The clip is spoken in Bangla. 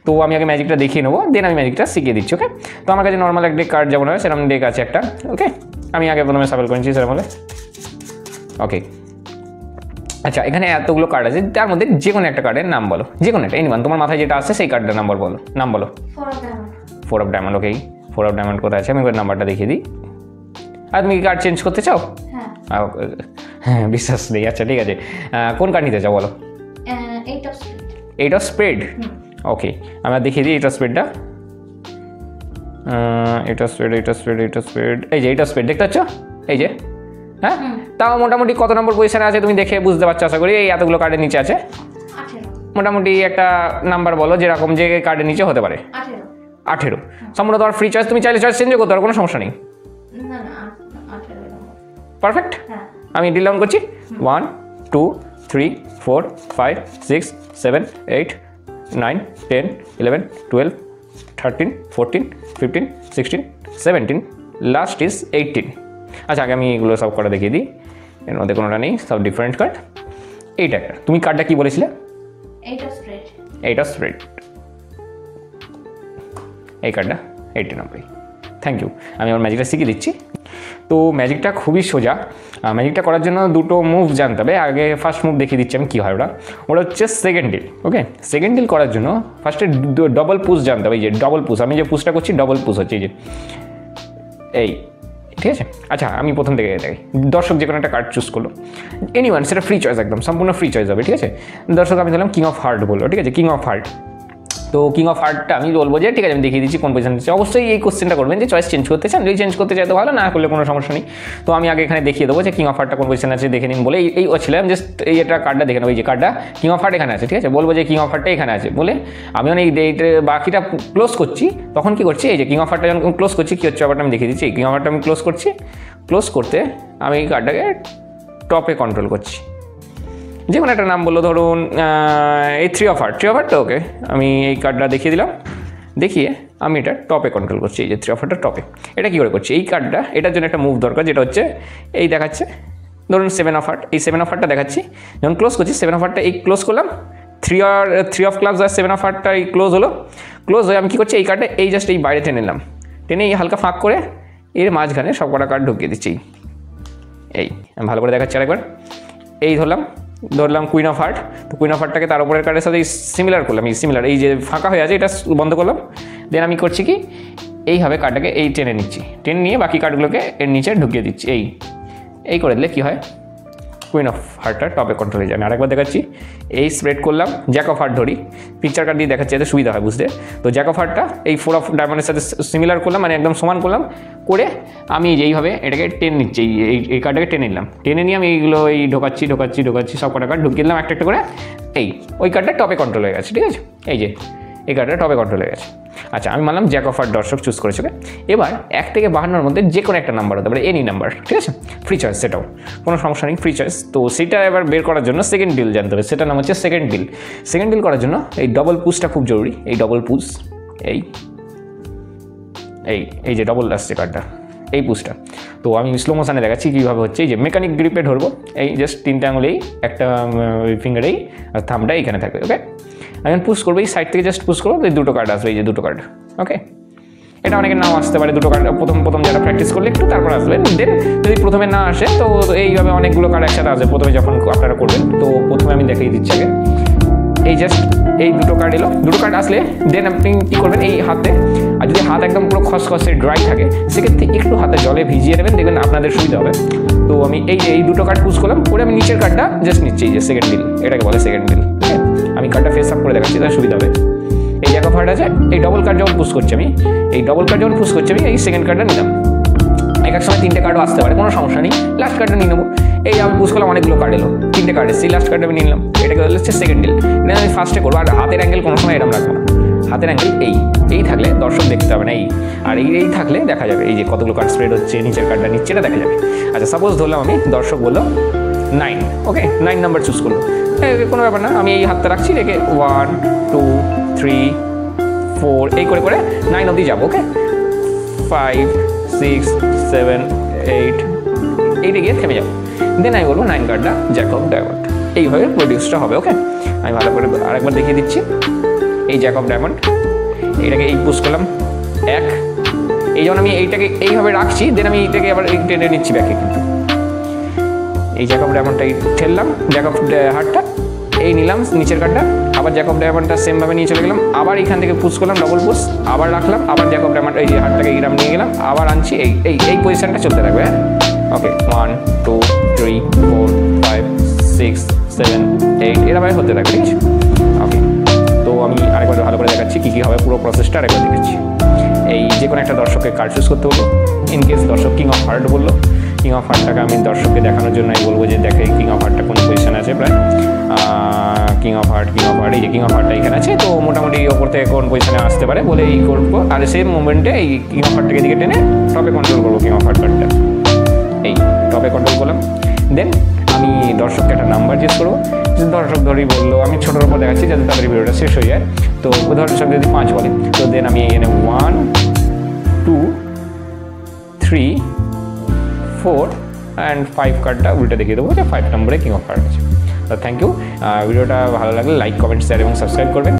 তো আমি আগে ম্যাজিকটা দেখিয়ে নেবো, দেন আমি ম্যাজিকটা শিখিয়ে দিচ্ছি। ওকে, তো আমার কাছে নর্মাল একটা কার্ড যেমন হয় সেরকম ডেক আছে একটা। ওকে, আমি আগে প্রথমে সাফল করে নিচ্ছি সেরকম হলে। ওকে, আচ্ছা এখানে এতগুলো কার্ড আছে, তার মধ্যে যে কোনো একটা কার্ডের নাম বলো, যে কোনো একটা এনিওয়ান, তোমার মাথায় যেটা আসছে সেই কার্ডের নাম্বার বলো, নাম বলো। 4 of diamond. Okay, 4 of diamond কোথায় আছে আমি একবার নাম্বারটা দেখিয়ে দিই। আর তুমি কি কার্ড চেঞ্জ করতে চাও? হ্যাঁ, বিশ্বাস নেই। আচ্ছা ঠিক আছে, কোন কার্ড নিতে চাও বলো? 8 অফ স্প্রেড। ওকে, আমরা দেখিয়ে দিই 8 অফ স্প্রেডটা। 8 of spread, 8 of spread, 8 of spread, এই যে 8 অফ স্প্রেড দেখতে পাচ্ছ, এই যে। হ্যাঁ, তাও মোটামুটি কত নম্বর পজিশনে আছে তুমি দেখে বুঝতে পারছো আশা করি। এই এতগুলো কার্ডের নিচে আছে, মোটামুটি একটা নাম্বার বলো যেরকম যে কার্ডের নিচে হতে পারে। 18। সম্পূর্ণ তোমার ফ্রি চয়েস, তুমি চাইলে চয়েস চেঞ্জ করতে পারো, কোনো সমস্যা নেই। পারফেক্ট। আমি ডিল ডাউন করছি। 1 2 3 4 5 6 7 8 9 10 11 12 13 14 15 16 17, লাস্ট ইজ 18। আচ্ছা আগে আমি এগুলো সব কটা দেখিয়ে দিই, এর মধ্যে কোনোটা নেই, সব ডিফারেন্ট কার্ড। এইটা একটা, তুমি কার্ডটা কি বলেছিলে? 8 অফ স্প্রেড। এই কার্ডটা 80 নম্বর। থ্যাংক ইউ, আমি আমার ম্যাজিকটা শিখিয়ে দিচ্ছি। তো ম্যাজিকটা খুবই সোজা। ম্যাজিকটা করার জন্য দুটো মুভ জানতে হবে। আগে ফার্স্ট মুভ দেখিয়ে দিচ্ছি আমি কী হয়। ওটা হচ্ছে সেকেন্ড ডিল। ওকে, সেকেন্ড ডিল করার জন্য ফার্স্টে ডবল পুশ জানতে হবে। এই যে ডবল পুশ, আমি যে পুশটা করছি ডবল পুশ হচ্ছে এই যে, এই, ঠিক আছে। আচ্ছা আমি প্রথম থেকে দেখি, দর্শক যে কোনো একটা কার্ড চুজ করলো, এনিওয়ান, সেটা ফ্রি চয়েস, একদম সম্পূর্ণ ফ্রি চয়েস হবে। ঠিক আছে, দর্শক আমি ধরলাম কিং অফ হার্ট বললো। ঠিক আছে, কিং অফ হার্ট। তো কিং অফ হার্টটা আমি বলবো যে ঠিক আছে আমি দেখিয়ে দিচ্ছি কোন পজিশন দিচ্ছি। অবশ্যই এই কোশ্চেনটা করবেন যে চয়েস চেঞ্জ করতে চান, যদি চেঞ্জ করতে চাই তো ভালো, না করলে কোনো সমস্যা নেই। তো আমি আগে এখানে দেখিয়ে দেবো যে কিং অফ হার্টটা কোন পজিশন আছে দেখে নিন বলে, এই ছিলাম জাস্ট এই এটা কার্ডটা দেখে নেবো। এই যে কার্ডটা কিং অফ হার্ট এখানে আছে, ঠিক আছে, বলবো যে কিং অফ হার্টটা এখানে আছে বলে আমি অনেক বাকিটা ক্লোজ করছি। তখন কি করছি, এই যে কিং অফ হার্টটা যখন ক্লোজ করছি কী হচ্ছে ব্যাপারটা আমি দেখিয়ে দিচ্ছি। কিং অফ হার্টটা আমি ক্লোজ করছি, ক্লোজ করতে আমি এই কার্ডটাকে টপে কন্ট্রোল করছি। যে কোনো একটা নাম বললো, ধরুন এই 3 অফ হার্ট। 3 অফ হার্টটা ওকে, আমি এই কার্ডটা দেখিয়ে দিলাম, দেখিয়ে আমি এটা টপে কন্ট্রোল করছি। এই যে 3 অফ হার্টটা টপে। এটা কী করে করছি, এই কার্ডটা এটার জন্য একটা মুভ দরকার, যেটা হচ্ছে এই দেখাচ্ছে, ধরুন 7 অফ হার্ট। এই 7 অফ হার্টটা দেখাচ্ছি, যখন ক্লোজ করছি 7 অফ হার্টটা এই ক্লোজ করলাম, 3 অফ ক্লাবস আর 7 অফ হার্টটা এই ক্লোজ হলো। ক্লোজ হয়ে আমি কী করছি, এই কার্ডটা এই জাস্ট এই বাইরে টেনে নিলাম, টেনে এই হালকা ফাঁক করে এর মাঝখানে সব কটা কার্ড ঢুকিয়ে দিচ্ছি। এই আমি ভালো করে দেখাচ্ছি আরেকবার। এই ধরলাম কুইন অফ হার্ট। তো কুইন অফ হার্টটাকে তার উপরের কার্ডের সাথে সিমিলার করলাম, এই সিমিলার, এই যে ফাঁকা হয়ে আছে এটা বন্ধ করলাম। দেন আমি করছি কি, এইভাবে কার্ডটাকে এই টেনে নিচ্ছি, টেনে নিয়ে বাকি কার্ডগুলোকে এর নিচে ঢুকিয়ে দিচ্ছি। এই করে দিলে কী হয়, কুইন অফ হার্টটা টপে কন্ট্রোল হয়ে যায়। আরেকবার দেখাচ্ছি, এই স্প্রেড করলাম, জ্যাক অফ হার্ট ধরি, পিকচার কার্ড দিয়ে দেখাচ্ছি, এতে সুবিধা হয় বুঝতে। তো জ্যাক অফ হার্টটা এই 4 অফ ডায়মন্ডের সাথে সিমিলার করলাম, মানে একদম সমান করলাম, করে আমি এইভাবে এটাকে টেনে নিচ্ছি, এই কার্ডটাকে টেনে নিলাম, টেনে নিয়ে আমি এইগুলো এই ঢোকাচ্ছি সব কটা কার্ড ঢুকিয়ে দিলাম একটা একটা করে। ওই কার্ডটা টপে কন্ট্রোল হয়ে গেছে, ঠিক আছে, এই যে এই কার্ডটা টপে কন্ট্রোল হয়ে গেছে। আচ্ছা আমি মানলাম জ্যাক অফ হার্ট দর্শক চুজ করেছে। এবার 1 থেকে 52-র মধ্যে যে কোনো একটা নাম্বার হতে পারে, এনি নাম্বার, ঠিক আছে, ফ্রি চয়েস, সেটাও কোনো সমস্যা নেই, ফ্রি চয়েস। তো সেটা এবার বের করার জন্য সেকেন্ড ডিল জানতে হবে, সেটার নাম হচ্ছে সেকেন্ড ডিল। সেকেন্ড ডিল করার জন্য এই ডবল পুশটা খুব জরুরি। এই ডবল পুশ, এই যে ডবল আসছে কার্ডটা, এই পুশটা। তো আমি স্লো মোশনে দেখাচ্ছি কীভাবে হচ্ছে। এই যে মেকানিক গ্রিপে ধরবো, এই জাস্ট 3টে আঙুলেই, একটা ফিঙ্গারেই, আর থামটা এইখানে থাকবে। ওকে, আমি পুশ করবো, এই সাইড থেকে জাস্ট পুশ করবো, এই 2টো কার্ড আসবে, এই যে 2টো কার্ড। ওকে, এটা অনেকের নাও আসতে পারে, 2টো কার্ড প্রথম যারা প্র্যাকটিস করলে একটু তারপর আসবেন। দেন যদি প্রথমে না আসে তো এইভাবে অনেকগুলো কার্ড একসাথে আসবে প্রথমে যখন আপনারা করবেন। তো প্রথমে আমি দেখিয়ে দিচ্ছি আগে, এই জাস্ট এই 2টো কার্ড এলো, 2টো কার্ড আসলে দেন আপনি কী করবেন, এই হাতে, আর যদি হাত একদম পুরো খসখসে ড্রাই থাকে সেক্ষেত্রে একটু হাতে জলে ভিজিয়ে নেবেন, দেখবেন আপনাদের সুবিধা হবে। তো আমি এই 2টো কার্ড পুশ করলাম, করে আমি নিচের কার্ডটা জাস্ট নিচ্ছি, এই যে সেকেন্ড ডিল, এটাকে বলে সেকেন্ড ডিল। ঠিক আছে, আমি কার্ডটা ফেস আপ করে দেখাচ্ছি, তার সুবিধা হবে। এই জ্যাক অফ হার্ট আছে, এই ডবল কার্ড যখন পুশ করছি আমি, এই সেকেন্ড কার্ডটা নিলাম। এক সময় 3টে কার্ডও আসতে পারে, কোনো সমস্যা নেই, লাস্ট কার্ডটা নিয়ে নেবো। এই আমি পুশ করলাম, অনেকগুলো কার্ড এলো, 3টে কার্ড এসেছে, লাস্ট কার্ডটা আমি নিলাম, এটাকে হচ্ছে সেকেন্ড ডিল। এটা আমি ফার্স্টে করবো। আর হাতের অ্যাঙ্গেল কোনো সময় এরকম রাখবো না, হাতের অ্যাঙ্গেল এই থাকলে দর্শক দেখতে হবে না, আর এই থাকলে দেখা যাবে, এই যে কতগুলো কার্ড স্প্রেড হচ্ছে, নিচের কার্ডটা নিচ্ছে, এটা দেখা যাবে। আচ্ছা সাপোজ ধরলাম আমি, দর্শক বললো 9, ওকে, 9 নাম্বার চুজ করলো, কোনো ব্যাপার না, আমি এই হাতটা রাখছি, রেখে 1 2 3 4 এই করে 9 অবধি যাবো। ওকে, 5 6 7 8 এইটা গিয়ে থেমে যাবো। দেন আমি বলবো 9 কার্ডটা জ্যাক অফ ডায়মন্ড, এইভাবে প্রডিউসটা হবে। ওকে, আমি ভালো করে আরেকবার দেখিয়ে দিচ্ছি। এই জ্যাক অফ ডায়মন্ড, এটাকে এই পুশ করলাম 1, এই যখন আমি এইটাকে এইভাবে রাখছি, দেন আমি এইটাকে আবার টেনে নিচ্ছি ব্যাকে, কিন্তু এই জ্যাক অফ ডায়মন্ডটা ঠেললাম, জ্যাক অফ হার্টটা এই নিলাম নিচের কার্ডটা, আবার জ্যাক অফ ডায়মন্ডটা সেমভাবে নিয়ে চলে গেলাম, আবার এখান থেকে পুশ করলাম ডবল পুশ, আবার রাখলাম, আবার জ্যাক অফ ডায়মন্ড এই হার্টটাকে এইরাম নিয়ে গেলাম, আবার আনছি, এই পজিশনটা চলতে থাকবে। হ্যাঁ, ওকে 1 2 3 4 5 6 7 8 এরকমভাবে হতে থাকবে, ঠিক আছে। ওকে, তো আমি আরেকবার ভালো করে দেখাচ্ছি কী কী হবে, পুরো প্রসেসটা আরেকবার দেখাচ্ছি। এই যে কোনো একটা দর্শককে কার্ড চুজ করতে বলবো, ইন কেস দর্শক কিং অফ হার্ট বললো, কিং অফ হার্টটাকে আমি দর্শককে দেখানোর জন্য আমি বলবো যে দেখে কিং অফ হার্টটা কোন পজিশনে আছে, প্রায় কিং অফ হার্ট এই যে কিং অফ হার্টটা এখানে আছে, তো মোটামুটি ওপর থেকে কোন পজিশনে আসতে পারে বলে এই করবো, আর সেই মুভমেন্টে এই কিং অফ হার্টটাকে দিকে টেনে টপে কন্ট্রোল করবো কিং অফ হার্ট কার্ডটা, এই টপে কন্ট্রোল করলাম। দেন আমি দর্শককে একটা নাম্বার জিজ্ঞেস করবো, দর্শক ধরেই বললো, আমি ছোটোর উপর দেখাচ্ছি যাতে তাদের ভিডিওটা শেষ হয়ে যায়। তো দর্শক যদি 5 বলে, তো দেন আমি এখানে 1 2 3 4 অ্যান্ড 5 কার্ডটা উল্টে দেখিয়ে দেবো যে 5 নম্বরে কিং অফ হার্ট আছে। তো থ্যাংক ইউ, ভিডিওটা ভালো লাগলে লাইক কমেন্ট শেয়ার এবং সাবস্ক্রাইব করবেন।